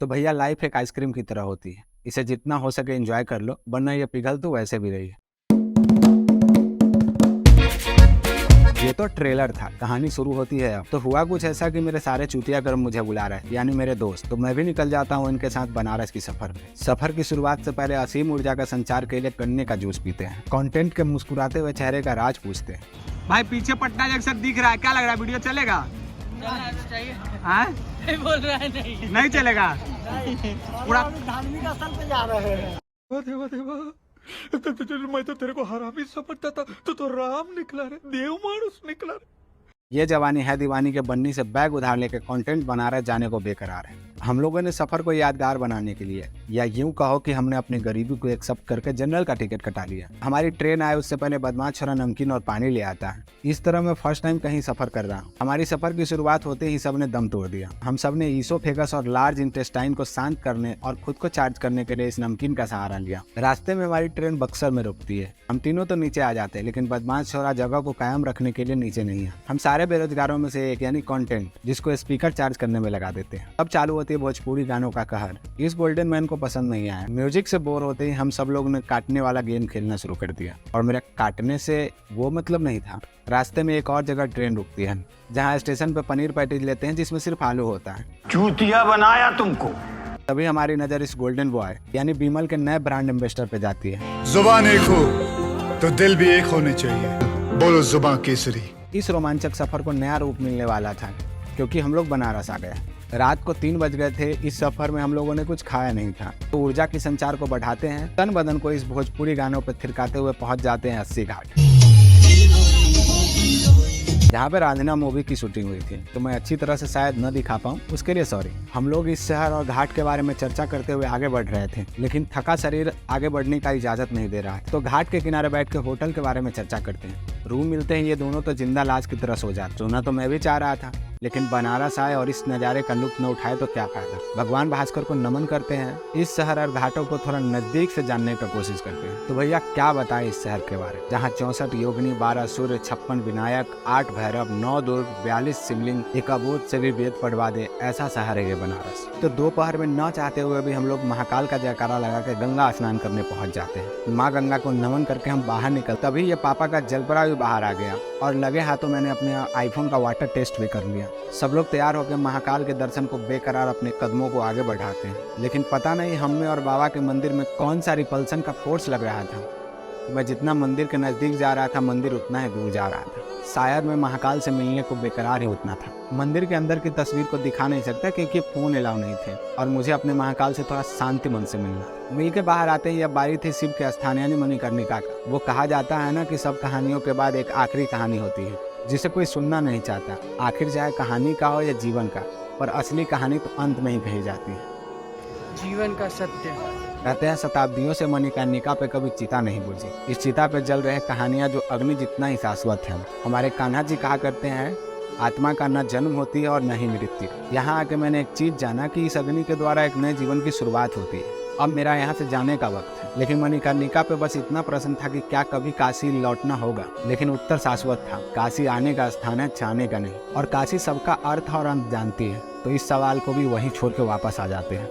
तो भैया लाइफ एक आइसक्रीम की तरह होती है, इसे जितना हो सके एंजॉय कर लो, वरना ये पिघल तो वैसे भी रही है। ये तो ट्रेलर था, कहानी शुरू होती है अब। तो हुआ कुछ ऐसा कि मेरे सारे चूतिया कर्म मुझे बुला रहे हैं, यानी मेरे दोस्त। तो मैं भी निकल जाता हूँ इनके साथ बनारस की सफर में। सफर की शुरुआत से पहले असीम ऊर्जा का संचार के लिए गन्ने का जूस पीते हैं, कंटेंट के मुस्कुराते हुए चेहरे का राज पूछते हैं। भाई पीछे पटना जंक्शन दिख रहा है, क्या लग रहा है वीडियो चलेगा? हाँ? नहीं बोल रहा है, नहीं चलेगा। पूरा धार्मिक स्थल पे जा रहे हैं। मैं तो तेरे को हरामी समझता था, तो राम निकला रे, देव मानुस निकला रे। ये जवानी है दीवानी के बन्नी से बैग उधार लेके कंटेंट बना रहे जाने को बेकरार है। हम लोगों ने सफर को यादगार बनाने के लिए, या यूं कहो कि हमने अपनी गरीबी को एक्सेप्ट करके जनरल का टिकट कटा लिया। हमारी ट्रेन आए उससे पहले बदमाश छोरा नमकीन और पानी ले आता है। इस तरह मैं फर्स्ट टाइम कहीं सफर कर रहा हूँ। हमारी सफर की शुरुआत होते ही सबने दम तोड़ दिया। हम सब ने ईसोफेगस और लार्ज इंटेस्टाइन को शांत करने और खुद को चार्ज करने के लिए इस नमकीन का सहारा लिया। रास्ते में हमारी ट्रेन बक्सर में रुकती है। हम तीनों तो नीचे आ जाते हैं, लेकिन बदमाश छोरा जगह को कायम रखने के लिए नीचे नहीं है। हम सारे बेरोजगारों में से एक, यानी कंटेंट, जिसको स्पीकर चार्ज करने में लगा देते हैं। अब चालू होती है भोजपुरी गानों का कहर। इस गोल्डन मैन को पसंद नहीं आया। म्यूजिक से बोर होते ही हम सब लोग ने काटने वाला गेम खेलना शुरू कर दिया। और मेरा काटने से वो मतलब नहीं था। रास्ते में एक और जगह ट्रेन रुकती है, जहाँ स्टेशन पे पनीर पैटीज लेते हैं जिसमें सिर्फ आलू होता है। चूतिया बनाया तुमको। तभी हमारी नजर इस गोल्डन बॉय यानी बीमल के नए ब्रांड एम्बेसडर पे जाती है। जुबान एक हो तो दिल भी एक होने चाहिए, बोलो जुबान केसरी। इस रोमांचक सफर को नया रूप मिलने वाला था, क्योंकि हम लोग बनारस आ गए। रात को 3 बज गए थे। इस सफर में हम लोगों ने कुछ खाया नहीं था, तो ऊर्जा की संचार को बढ़ाते हैं। तन बदन को इस भोजपुरी गानों पर थिरकाते हुए पहुंच जाते हैं 80 घाट, जहाँ पे रांझना मूवी की शूटिंग हुई थी। तो मैं अच्छी तरह से शायद न दिखा पाऊँ, उसके लिए सॉरी। हम लोग इस शहर और घाट के बारे में चर्चा करते हुए आगे बढ़ रहे थे, लेकिन थका शरीर आगे बढ़ने का इजाजत नहीं दे रहा था। तो घाट के किनारे बैठ के होटल के बारे में चर्चा करते हैं। रूम मिलते ही ये दोनों तो जिंदा लाश की तरह सो जाते। सोना तो मैं भी चाह रहा था, लेकिन बनारस आए और इस नज़ारे का लुत्फ न उठाए तो क्या फायदा। भगवान भास्कर को नमन करते हैं। इस शहर और घाटों को थोड़ा नजदीक से जानने का कोशिश करते हैं। तो भैया क्या बताएं इस शहर के बारे में, जहाँ 64 योगिनी, 12 सूर्य, 56 विनायक, 8 भैरव, 9 दुर्ग, 42 शिवलिंग, एक अबूत से भी वेद पढ़वा दे, ऐसा शहर है ये बनारस। तो दोपहर में न चाहते हुए भी हम लोग महाकाल का जयकारा लगा के गंगा स्नान करने पहुंच जाते हैं। माँ गंगा को नमन करके हम बाहर निकल, तभी ये पापा का जलपरा भी बाहर आ गया और लगे हाथों मैंने अपने आईफोन का वाटर टेस्ट भी कर लिया। सब लोग तैयार होकर महाकाल के दर्शन को बेकरार अपने कदमों को आगे बढ़ाते हैं, लेकिन पता नहीं हम में और बाबा के मंदिर में कौन सा रिपल्सन का फोर्स लग रहा था। मैं जितना मंदिर के नजदीक जा रहा था, मंदिर उतना ही दूर जा रहा था। शायद मैं महाकाल से मिलने को बेकरार ही उतना था। मंदिर के अंदर की तस्वीर को दिखा नहीं सकता क्योंकि फोन अलाउ नहीं थे, और मुझे अपने महाकाल से थोड़ा शांति मन से मिलना। मिल के बाहर आते ही अब बारी थी शिव के स्थान यानी मणिकर्णिका का। वो कहा जाता है ना कि सब कहानियों के बाद एक आखिरी कहानी होती है जिसे कोई सुनना नहीं चाहता। आखिर चाहे कहानी का हो या जीवन का, पर असली कहानी तो अंत में ही कही जाती है। जीवन का सत्य। कहते हैं शताब्दियों से मणिकर्णिका पे कभी चिता नहीं बुझी। इस चिता पे जल रहे कहानियां जो अग्नि जितना ही शाश्वत है। हमारे कान्हा जी कहा करते हैं, आत्मा का न जन्म होती है और न ही मृत्यु। यहाँ आके मैंने एक चीज जाना कि इस अग्नि के द्वारा एक नए जीवन की शुरुआत होती है। अब मेरा यहाँ से जाने का वक्त है, लेकिन मणिकर्णिका पे बस इतना प्रश्न था कि क्या कभी काशी लौटना होगा। लेकिन उत्तर शाश्वत था, काशी आने का स्थान है, जाने का नहीं। और काशी सबका अर्थ और अंत जानती है, तो इस सवाल को भी वहीं छोड़ के वापस आ जाते हैं।